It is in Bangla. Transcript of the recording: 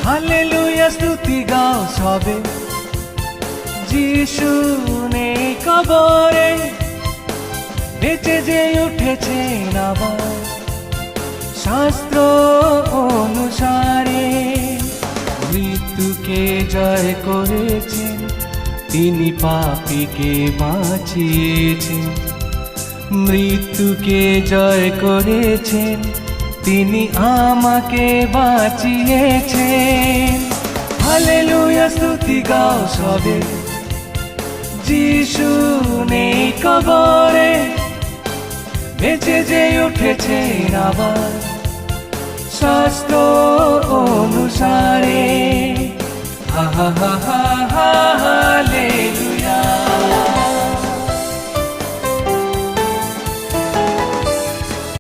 হালেলুয়া স্তুতি গাও সবে, যিশু নেই কবরে, বেঁচে যে উঠেছেন আবার শাস্ত্র অনুসারে। মৃত্যুকে জয় করেছেন তিনি, পাপীকে বাঁচিয়েছেন। মৃত্যুকে জয় করেছেন তিনি, আমাকে বাঁচিয়েছেন। হালেলুয়া স্তুতি গাও সবে, যিশু নেই কবরে, বেঁচে যে উঠেছেন আবার শাস্ত্র অনুসারে। হা হা হা হা হা হালেলুয়া।